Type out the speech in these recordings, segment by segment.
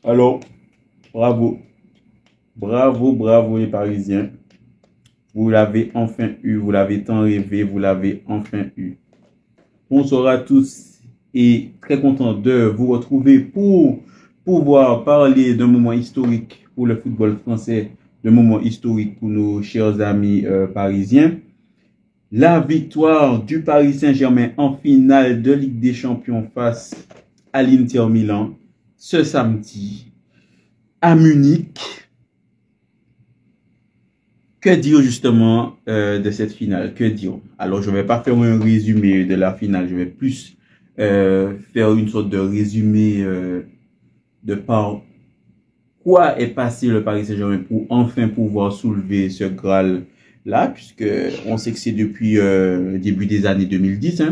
Alors, bravo. Bravo les Parisiens. Vous l'avez enfin eu, vous l'avez tant rêvé, vous l'avez enfin eu. Bonsoir à tous et très content de vous retrouver pour pouvoir parler d'un moment historique pour le football français, d'un moment historique pour nos chers amis parisiens. La victoire du Paris Saint-Germain en finale de Ligue des Champions face à l'Inter Milan ce samedi à Munich. Que dire justement de cette finale? Que dire? Alors, je ne vais pas faire un résumé de la finale, je vais plus faire une sorte de résumé de par quoi est passé le Paris Saint-Germain pour enfin pouvoir soulever ce Graal-là, puisque on sait que c'est depuis début des années 2010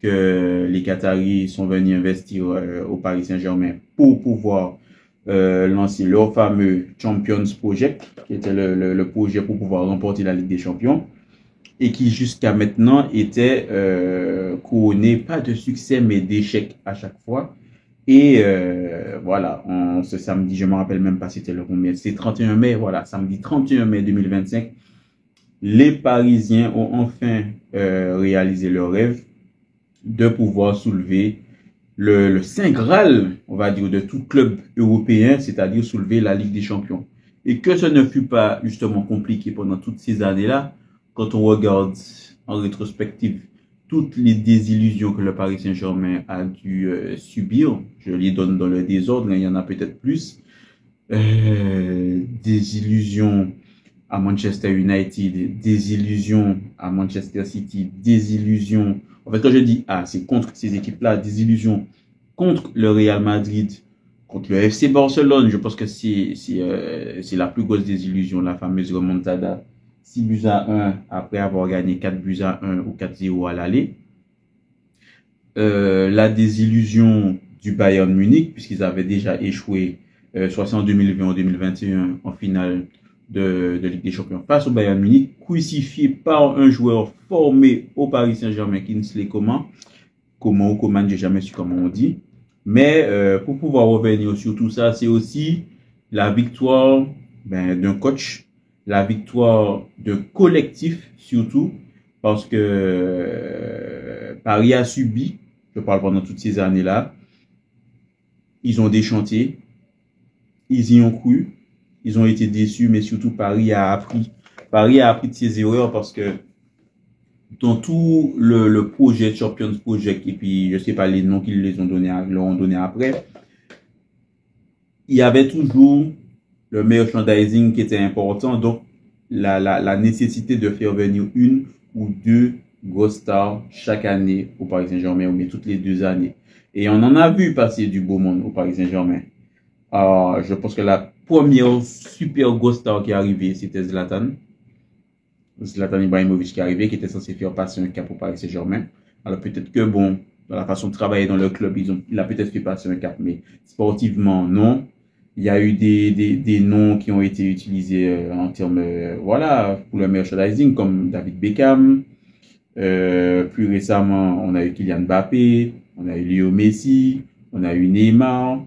que les Qataris sont venus investir au Paris Saint-Germain pour pouvoir lancer leur fameux Champions Project, qui était le projet pour pouvoir remporter la Ligue des Champions, et qui jusqu'à maintenant était couronné, pas de succès, mais d'échecs à chaque fois. Et voilà, ce samedi, je ne me rappelle même pas c'était le combien, c'est 31 mai, voilà, samedi 31 mai 2025, les Parisiens ont enfin réalisé leur rêve de pouvoir soulever le Saint Graal, on va dire, de tout club européen, c'est-à-dire soulever la Ligue des Champions. Et que ce ne fut pas justement compliqué pendant toutes ces années-là, quand on regarde en rétrospective toutes les désillusions que le Paris Saint-Germain a dû subir, je les donne dans le désordre, il y en a peut-être plus, désillusions à Manchester United, désillusions à Manchester City, désillusions. En fait, quand je dis c'est contre ces équipes-là, désillusions contre le Real Madrid, contre le FC Barcelone. Je pense que c'est la plus grosse désillusion, la fameuse remontada 6-1 après avoir gagné 4-1 ou 4-0 à l'aller. La désillusion du Bayern Munich, puisqu'ils avaient déjà échoué soit en 2020 ou 2021 en finale de Ligue des Champions face au Bayern Munich, crucifié par un joueur formé au Paris Saint-Germain, Kingsley Coman, j'ai jamais su comment on dit. Mais pour pouvoir revenir sur tout ça, c'est aussi la victoire d'un coach, la victoire d'un collectif surtout, parce que Paris a subi, je parle pendant toutes ces années-là, ils ont déchanté, ils y ont cru, ils ont été déçus, mais surtout Paris a appris. Paris a appris de ses erreurs parce que dans tout le projet Champions Project, et puis je sais pas les noms qu'ils leur ont donné après, il y avait toujours le merchandising qui était important, donc la nécessité de faire venir une ou deux grosses stars chaque année au Paris Saint-Germain, ou bien toutes les 2 années. Et on en a vu passer du beau monde au Paris Saint-Germain. Je pense que la première super grosse star qui est arrivée, c'était Zlatan Ibrahimovic qui est arrivé, qui était censé faire passer un cap au Paris Saint-Germain. Alors peut-être que dans la façon de travailler dans le club, il a peut-être fait passer un cap, mais sportivement, non. Il y a eu des noms qui ont été utilisés en termes, pour le merchandising, comme David Beckham. Plus récemment, on a eu Kylian Mbappé, on a eu Leo Messi, on a eu Neymar.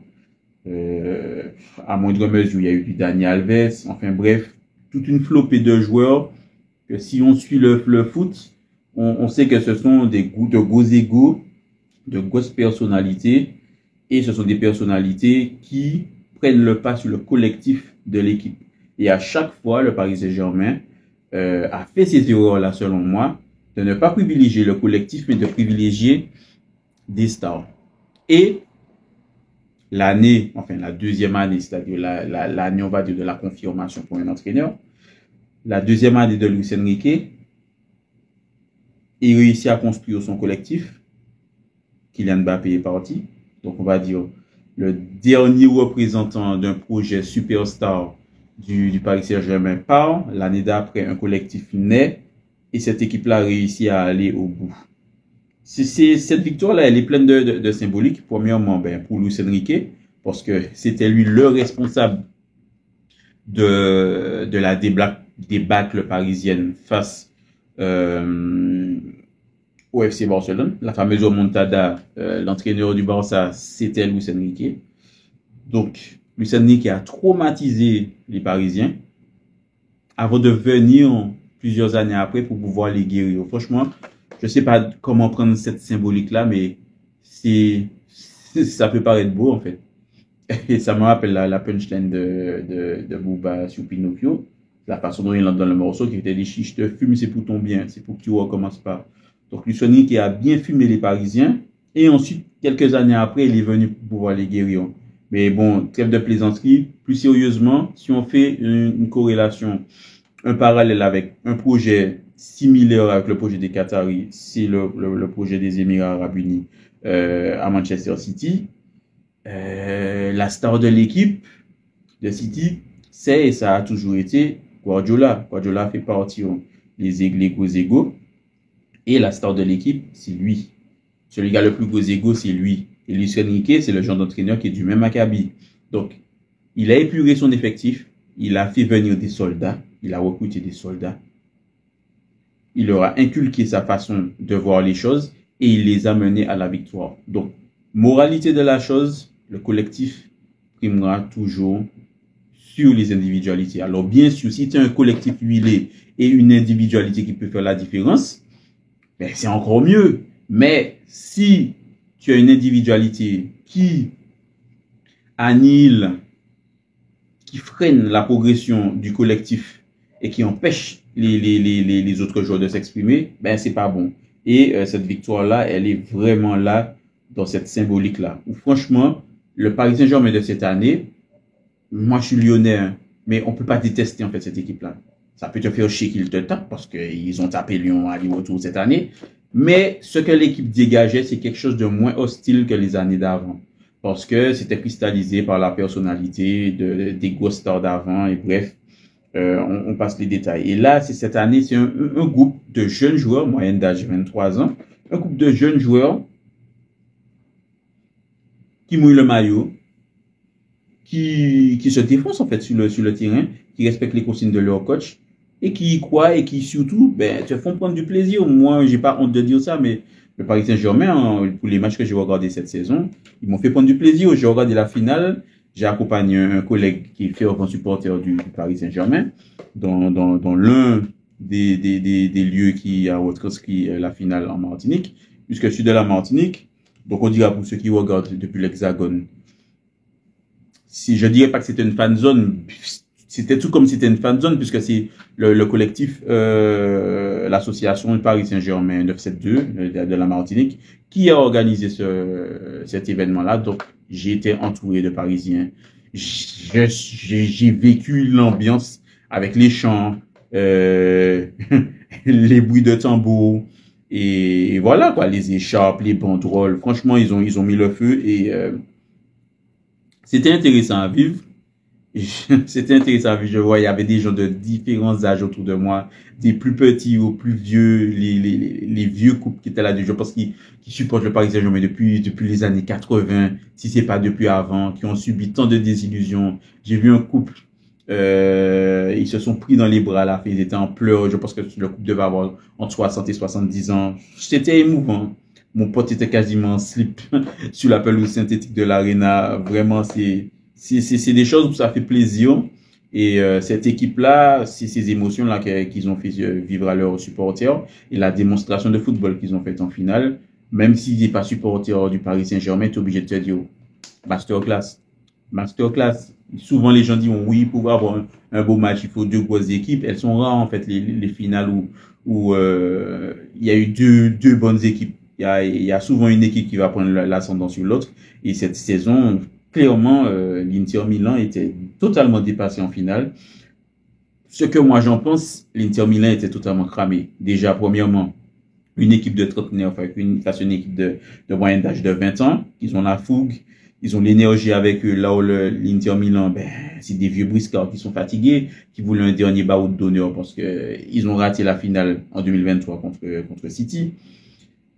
À moindre mesure, il y a eu du Dani Alves. Enfin bref, toute une flopée de joueurs que si on suit le foot, on sait que ce sont de gros égos, de grosses personnalités, et ce sont des personnalités qui prennent le pas sur le collectif de l'équipe. Et à chaque fois, le Paris Saint-Germain a fait ces erreurs-là, selon moi, de ne pas privilégier le collectif, mais de privilégier des stars. Et la deuxième année, c'est-à-dire l'année, on va dire, de la confirmation pour un entraîneur, la deuxième année de Luis Enrique, il réussit à construire son collectif. Kylian Mbappé est parti. Donc, on va dire, le dernier représentant d'un projet superstar du Paris Saint-Germain part. L'année d'après, un collectif naît et cette équipe-là réussit à aller au bout. Cette victoire-là, elle est pleine de symbolique. Premièrement, pour Luis Enrique, parce que c'était lui le responsable de la débâcle parisienne face au FC Barcelone. La fameuse remontada, l'entraîneur du Barça, c'était Luis Enrique. Donc, Luis Enrique a traumatisé les Parisiens avant de venir plusieurs années après pour pouvoir les guérir. Franchement, je sais pas comment prendre cette symbolique-là, mais ça peut paraître beau en fait. Et ça me rappelle la punchline de Booba sur Pinocchio, la façon dont il entre dans le morceau qui était dit si je te fume, c'est pour ton bien, c'est pour que tu recommences pas. Donc Luis Enrique a bien fumé les Parisiens et ensuite, quelques années après, il est venu pour pouvoir les guérir. Mais bon, trêve de plaisanterie, plus sérieusement, si on fait une corrélation, un parallèle avec un projet similaire avec le projet des Qataris, c'est le projet des Émirats Arabes Unis à Manchester City. La star de l'équipe de City, c'est et ça a toujours été Guardiola. Guardiola fait partie les gros égaux. Et la star de l'équipe, c'est lui. Celui qui a le plus gros égaux, c'est lui. Et Luis Enrique, c'est le genre d'entraîneur qui est du même acabit. Donc, il a épuré son effectif. Il a fait venir des soldats. Il a recruté des soldats. Il leur a inculqué sa façon de voir les choses et il les a menés à la victoire. Donc, moralité de la chose, le collectif primera toujours sur les individualités. Alors, bien sûr, si tu as un collectif huilé et une individualité qui peut faire la différence, ben, c'est encore mieux. Mais si tu as une individualité qui annihile, qui freine la progression du collectif et qui empêche les autres joueurs de s'exprimer, ben c'est pas bon. Et cette victoire-là, elle est vraiment là, dans cette symbolique-là. Où franchement, le Paris Saint-Germain de cette année, moi je suis lyonnais, hein, mais on peut pas détester en fait cette équipe-là. Ça peut te faire chier qu'ils te tapent parce qu'ils ont tapé Lyon à aller-retour cette année. Mais ce que l'équipe dégageait, c'est quelque chose de moins hostile que les années d'avant. Parce que c'était cristallisé par la personnalité des grosses stars d'avant. Et bref, on passe les détails. Et là, cette année, c'est un groupe de jeunes joueurs, moyenne d'âge 23 ans. Un groupe de jeunes joueurs qui mouillent le maillot, qui se défoncent en fait sur le terrain, qui respectent les consignes de leur coach et qui y croient et qui surtout te font prendre du plaisir. Moi, j'ai pas honte de dire ça, mais le Paris Saint-Germain, pour les matchs que j'ai regardés cette saison, ils m'ont fait prendre du plaisir. J'ai regardé la finale, j'ai accompagné un collègue qui est fervent supporter du Paris Saint-Germain dans l'un des lieux qui a retranscrit la finale en Martinique, puisque je suis de la Martinique. Donc on dira pour ceux qui regardent depuis l'Hexagone, si je dirais pas que c'était une fan zone, c'était tout comme c'était une fan zone, puisque c'est le collectif, l'association Paris Saint-Germain 972 de la Martinique qui a organisé cet événement-là. Donc, j'ai été entouré de Parisiens. J'ai vécu l'ambiance avec les chants, les bruits de tambour, et voilà quoi, les écharpes, les banderoles. Franchement, ils ont mis le feu et c'était intéressant à vivre. C'était intéressant. Je vois, il y avait des gens de différents âges autour de moi, des plus petits aux plus vieux, les vieux couples qui étaient là, je pense qui supportent le Paris Saint-Germain depuis les années 80, si c'est pas depuis avant, qui ont subi tant de désillusions. J'ai vu un couple, ils se sont pris dans les bras là, ils étaient en pleurs. Je pense que le couple devait avoir entre 60 et 70 ans. C'était émouvant. Mon pote était quasiment en slip sur la pelouse synthétique de l'Arena. Vraiment, c'est des choses où ça fait plaisir. Et cette équipe-là, c'est ces émotions-là qu'ils ont fait vivre à leurs supporters et la démonstration de football qu'ils ont fait en finale. Même s'il n'est pas supporter du Paris Saint-Germain, tu es obligé de te dire masterclass. Masterclass. Souvent, les gens disent oui, pour avoir un beau match, il faut deux grosses équipes. Elles sont rares, en fait, les finales où il y a eu deux bonnes équipes. Il y a souvent une équipe qui va prendre l'ascendant sur l'autre. Et cette saison, clairement, l'Inter Milan était totalement dépassé en finale. Ce que moi j'en pense, l'Inter Milan était totalement cramé. Déjà, premièrement, une équipe de trentenaires face à une équipe de moyenne d'âge de 20 ans. Ils ont la fougue, ils ont l'énergie avec eux. Là où l'Inter Milan, c'est des vieux briscards qui sont fatigués, qui voulaient un dernier baroud d'honneur parce que ils ont raté la finale en 2023 contre City.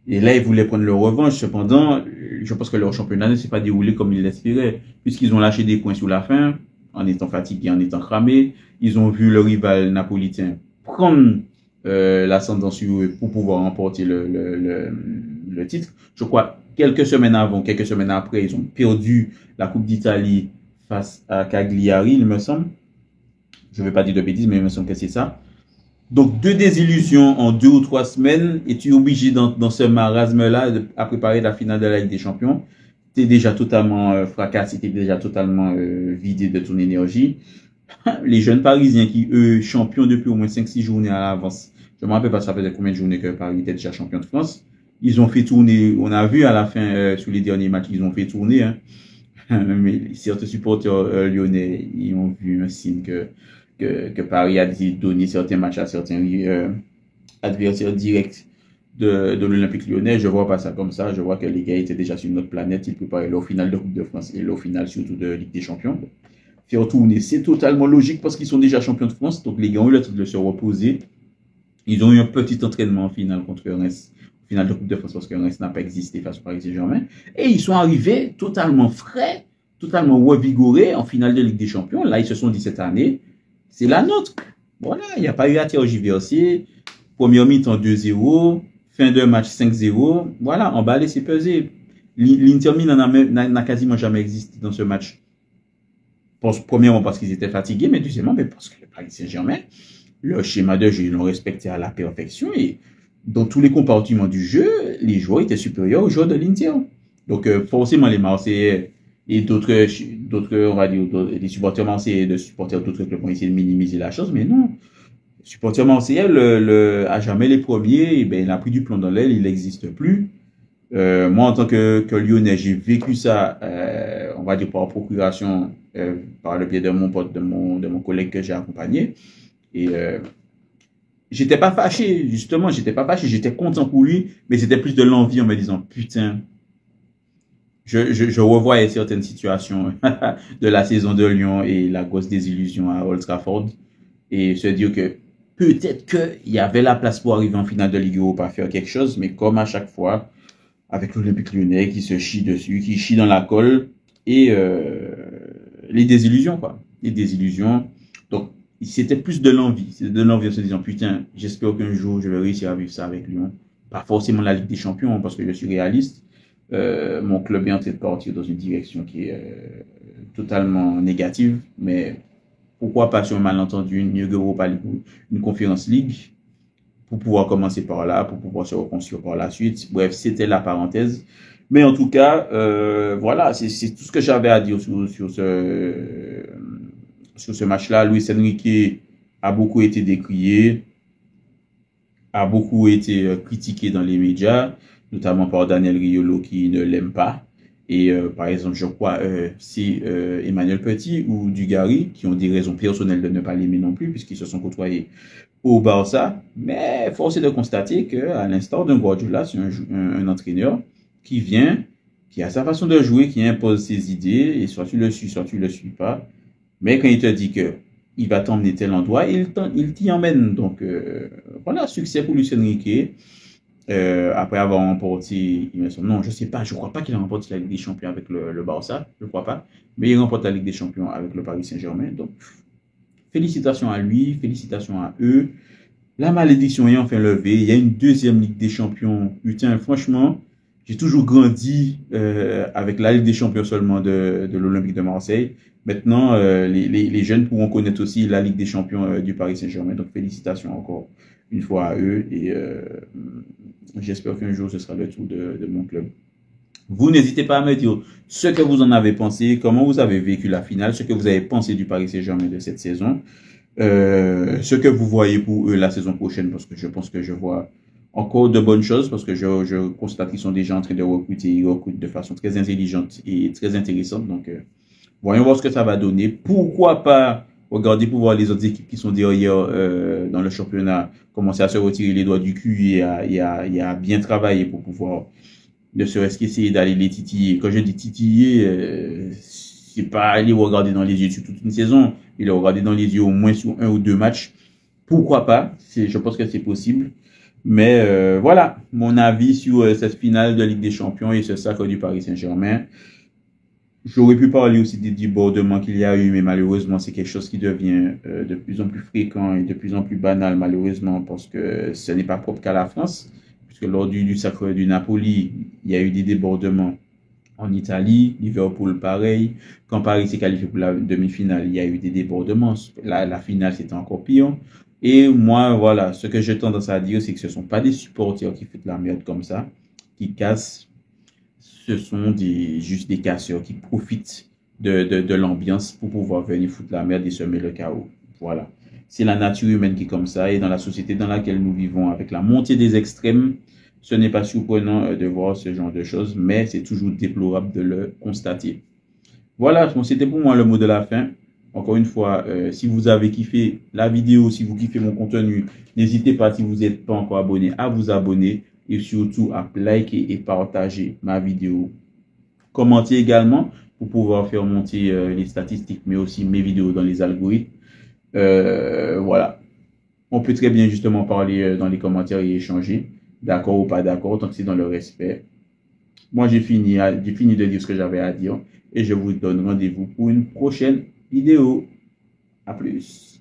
Et là, ils voulaient prendre leur revanche. Cependant, je pense que leur championnat ne s'est pas déroulé comme ils l'espéraient, puisqu'ils ont lâché des points sur la fin, en étant fatigués, en étant cramés. Ils ont vu le rival napolitain prendre l'ascendant sur eux pour pouvoir remporter le titre. Je crois quelques semaines après, ils ont perdu la Coupe d'Italie face à Cagliari, il me semble. Je ne vais pas dire de bêtises, mais il me semble que c'est ça. Donc, 2 désillusions en 2 ou 3 semaines, et tu es obligé dans ce marasme-là à préparer la finale de la Ligue des Champions. Tu es déjà totalement fracassé, tu es déjà totalement vidé de ton énergie. Les jeunes Parisiens qui, eux, champions depuis au moins 5-6 journées à l'avance. Je ne me rappelle pas, ça faisait combien de journées que Paris était déjà champion de France. Ils ont fait tourner, on a vu à la fin, sur les derniers matchs, ils ont fait tourner. Hein. Mais certains supporters lyonnais, ils ont vu un signe que Paris a donné certains matchs à certains adversaires directs de l'Olympique lyonnais. Je vois pas ça comme ça. Je vois que les gars étaient déjà sur une autre planète. Ils préparaient leur finale de Coupe de France et leur finale surtout de Ligue des Champions. Faire tourner, c'est totalement logique parce qu'ils sont déjà champions de France. Donc les gars ont eu le temps de se reposer. Ils ont eu un petit entraînement en finale contre Reims. Finale de Coupe de France parce que Reims n'a pas existé face au Paris Saint-Germain. Et ils sont arrivés totalement frais, totalement revigorés en finale de Ligue des Champions. Là, ils se sont dit cette année, c'est la nôtre. Voilà, il n'y a pas eu à tergiverser. Première mi-temps 2-0, fin de match 5-0. Voilà, emballé, c'est pesé. L'Inter Milan n'a quasiment jamais existé dans ce match. Premièrement parce qu'ils étaient fatigués, mais deuxièmement parce que le Paris Saint-Germain, le schéma de jeu, ils l'ont respecté à la perfection et dans tous les compartiments du jeu, les joueurs étaient supérieurs aux joueurs de l'Inter. Donc forcément les Marseillais et d'autres, on va dire, les supporters marseillais et les supporters d'autres clubs ont essayé de minimiser la chose, mais non. Les supporters marseillais, à jamais les premiers, et ben, il a pris du plomb dans l'aile, il n'existe plus. Moi, en tant que Lyonnais, j'ai vécu ça, on va dire par procuration, par le biais de mon pote, de mon collègue que j'ai accompagné. Et j'étais pas fâché, justement, j'étais content pour lui, mais c'était plus de l'envie en me disant, putain, je revoyais certaines situations de la saison de Lyon et la grosse désillusion à Old Trafford, et se dire que peut-être qu'il y avait la place pour arriver en finale de Ligue Europa, faire quelque chose, mais comme à chaque fois, avec l'Olympique Lyonnais qui se chie dessus, qui chie dans la colle, et les désillusions, quoi. Les désillusions. Donc, c'était plus de l'envie. C'était de l'envie en se disant, putain, j'espère qu'un jour, je vais réussir à vivre ça avec Lyon. Pas forcément la Ligue des Champions, parce que je suis réaliste. Mon club est en train de partir dans une direction qui est totalement négative, mais pourquoi pas sur un malentendu, une Europa League, une Conference League, pour pouvoir commencer par là, pour pouvoir se reconstruire par la suite. Bref, c'était la parenthèse. Mais en tout cas, voilà, c'est tout ce que j'avais à dire sur ce match-là. Luis Enrique a beaucoup été décrié, a beaucoup été critiqué dans les médias, notamment par Daniel Riolo qui ne l'aime pas. Et par exemple, je crois, c'est Emmanuel Petit ou Dugarry qui ont des raisons personnelles de ne pas l'aimer non plus, puisqu'ils se sont côtoyés au Barça. Mais force est de constater qu'à l'instar d'un Guardiola, c'est un entraîneur qui vient, qui a sa façon de jouer, qui impose ses idées, et soit tu le suis, soit tu le suis pas. Mais quand il te dit que il va t'emmener tel endroit, il t'y emmène. Donc voilà, succès pour Luis Enrique. Après avoir remporté, il me semble, non, je sais pas, je crois pas qu'il a remporté la Ligue des Champions avec le Barça, je crois pas, mais il remporte la Ligue des Champions avec le Paris Saint-Germain. Donc félicitations à lui, félicitations à eux. La malédiction est enfin levée. Il y a une deuxième Ligue des Champions. Putain, franchement, j'ai toujours grandi avec la Ligue des Champions seulement de l'Olympique de Marseille. Maintenant, les jeunes pourront connaître aussi la Ligue des Champions du Paris Saint-Germain. Donc, félicitations encore une fois à eux. Et j'espère qu'un jour, ce sera le tour de mon club. Vous n'hésitez pas à me dire ce que vous en avez pensé, comment vous avez vécu la finale, ce que vous avez pensé du Paris Saint-Germain de cette saison, ce que vous voyez pour eux la saison prochaine, parce que je pense que je vois encore de bonnes choses, parce que je constate qu'ils sont déjà en train de recruter, ils recrutent de façon très intelligente et très intéressante. Donc, voyons voir ce que ça va donner. Pourquoi pas regarder pour voir les autres équipes qui sont derrière dans le championnat commencer à se retirer les doigts du cul et à bien travailler pour pouvoir ne serait-ce qu'essayer d'aller les titiller. Quand je dis titiller, c'est pas aller regarder dans les yeux sur toute une saison, il les regarder dans les yeux au moins sur 1 ou 2 matchs. Pourquoi pas? Je pense que c'est possible. Mais voilà, mon avis sur cette finale de Ligue des Champions et ce sacre du Paris Saint-Germain. J'aurais pu parler aussi des débordements qu'il y a eu, mais malheureusement, c'est quelque chose qui devient de plus en plus fréquent et de plus en plus banal, malheureusement, parce que ce n'est pas propre qu'à la France. Puisque lors du sacre du Napoli, il y a eu des débordements En Italie, Liverpool pareil. Quand Paris s'est qualifié pour la demi-finale, il y a eu des débordements. La finale, c'était encore pire. Et moi, voilà, ce que j'ai tendance à dire, c'est que ce ne sont pas des supporters qui font de la merde comme ça, qui cassent. Ce sont juste des casseurs qui profitent de l'ambiance pour pouvoir venir foutre la merde et semer le chaos. Voilà. C'est la nature humaine qui est comme ça. Et dans la société dans laquelle nous vivons, avec la montée des extrêmes, ce n'est pas surprenant de voir ce genre de choses, mais c'est toujours déplorable de le constater. Voilà, bon, c'était pour moi le mot de la fin. Encore une fois, si vous avez kiffé la vidéo, si vous kiffez mon contenu, n'hésitez pas, si vous n'êtes pas encore abonné, à vous abonner et surtout à liker et partager ma vidéo. Commentez également pour pouvoir faire monter les statistiques, mais aussi mes vidéos dans les algorithmes. Voilà. On peut très bien justement parler dans les commentaires et échanger, d'accord ou pas d'accord, tant que c'est dans le respect. Moi, j'ai fini de dire ce que j'avais à dire et je vous donne rendez-vous pour une prochaine vidéo. À plus.